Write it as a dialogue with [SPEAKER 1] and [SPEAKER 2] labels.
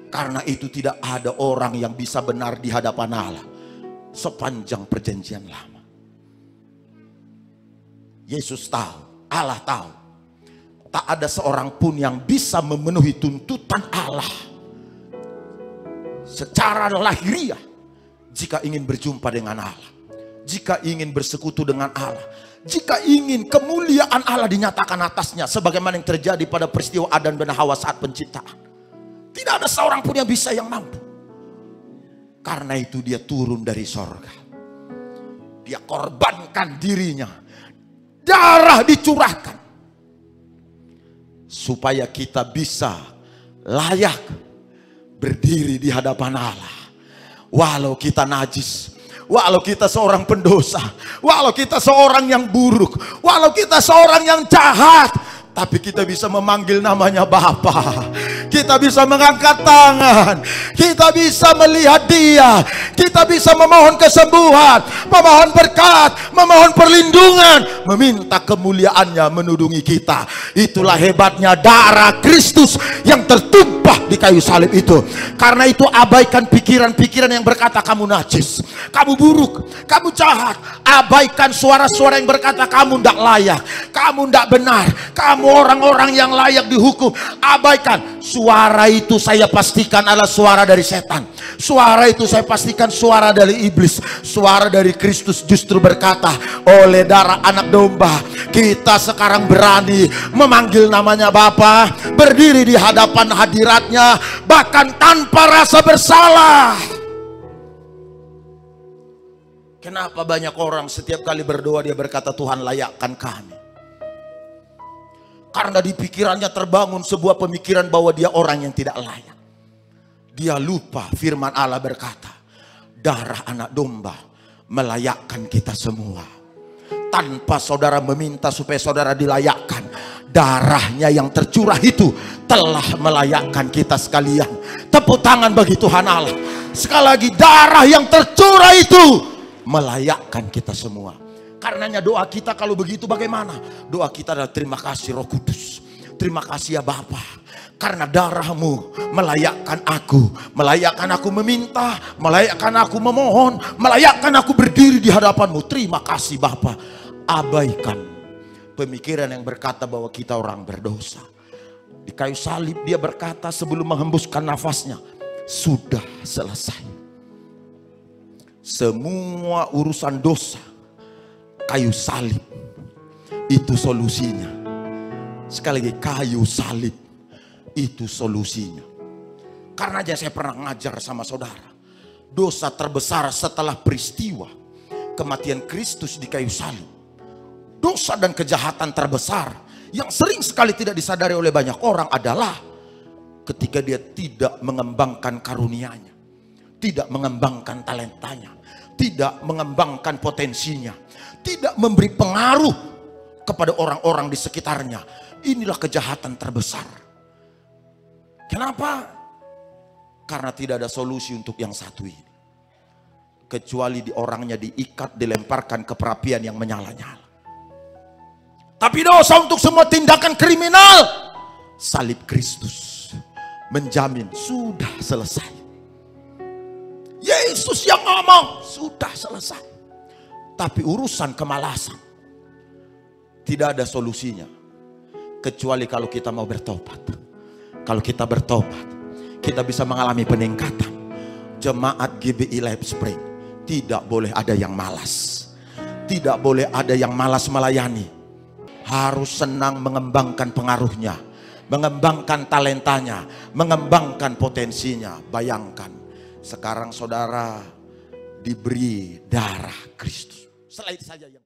[SPEAKER 1] Karena itu tidak ada orang yang bisa benar di hadapan Allah sepanjang perjanjian lama. Yesus tahu, Allah tahu, tak ada seorang pun yang bisa memenuhi tuntutan Allah secara lahiriah jika ingin berjumpa dengan Allah, jika ingin bersekutu dengan Allah, jika ingin kemuliaan Allah dinyatakan atasnya, sebagaimana yang terjadi pada peristiwa Adam dan Hawa saat penciptaan. Tidak ada seorang pun yang bisa, yang mampu. Karena itu dia turun dari sorga. Dia korbankan dirinya. Darah dicurahkan. Supaya kita bisa layak berdiri di hadapan Allah. Walau kita najis. Walau kita seorang pendosa. Walau kita seorang yang buruk. Walau kita seorang yang jahat. Tapi kita bisa memanggil namanya Bapa. Kita bisa mengangkat tangan. Kita bisa melihat Dia. Kita bisa memohon kesembuhan, memohon berkat, memohon perlindungan, meminta kemuliaannya menudungi kita. Itulah hebatnya darah Kristus yang tertumpah di kayu salib itu. Karena itu abaikan pikiran-pikiran yang berkata kamu najis, kamu buruk, kamu jahat. Abaikan suara-suara yang berkata kamu tidak layak, kamu tidak benar, kamu orang-orang yang layak dihukum. Abaikan. Suara itu saya pastikan adalah suara dari setan. Suara itu saya pastikan suara dari iblis. Suara dari Kristus justru berkata, oleh darah anak domba kita sekarang berani memanggil namanya Bapa, berdiri di hadapan hadiratnya, bahkan tanpa rasa bersalah. Kenapa banyak orang setiap kali berdoa dia berkata, Tuhan layakkan kami? Karena di pikirannya terbangun sebuah pemikiran bahwa dia orang yang tidak layak. Dia lupa firman Allah berkata, darah anak domba melayakkan kita semua. Tanpa saudara meminta supaya saudara dilayakkan, darahnya yang tercurah itu telah melayakkan kita sekalian. Tepuk tangan bagi Tuhan Allah. Sekali lagi, darah yang tercurah itu melayakkan kita semua. Karenanya doa kita kalau begitu bagaimana? Doa kita adalah terima kasih Roh Kudus. Terima kasih ya Bapa. Karena darahmu melayakkan aku meminta, melayakkan aku memohon, melayakkan aku berdiri di hadapanmu. Terima kasih Bapa. Abaikan pemikiran yang berkata bahwa kita orang berdosa. Di kayu salib dia berkata sebelum menghembuskan nafasnya, sudah selesai. Semua urusan dosa, kayu salib itu solusinya. Sekali lagi, kayu salib itu solusinya. Karena aja saya pernah ngajar sama saudara, dosa terbesar setelah peristiwa kematian Kristus di kayu salib, dosa dan kejahatan terbesar yang sering sekali tidak disadari oleh banyak orang adalah ketika dia tidak mengembangkan karunia-Nya, tidak mengembangkan talentanya, tidak mengembangkan potensinya, tidak memberi pengaruh kepada orang-orang di sekitarnya. Inilah kejahatan terbesar. Kenapa? Karena tidak ada solusi untuk yang satu ini, kecuali di orangnya diikat, dilemparkan ke perapian yang menyala-nyala. Tapi dosa untuk semua tindakan kriminal, salib Kristus menjamin sudah selesai. Yesus yang ngomong sudah selesai. Tapi urusan kemalasan tidak ada solusinya, kecuali kalau kita mau bertobat. Kalau kita bertobat, kita bisa mengalami peningkatan. Jemaat GBI Live Spring tidak boleh ada yang malas, tidak boleh ada yang malas melayani. Harus senang mengembangkan pengaruhnya, mengembangkan talentanya, mengembangkan potensinya. Bayangkan sekarang saudara diberi darah Kristus. Selain saja yang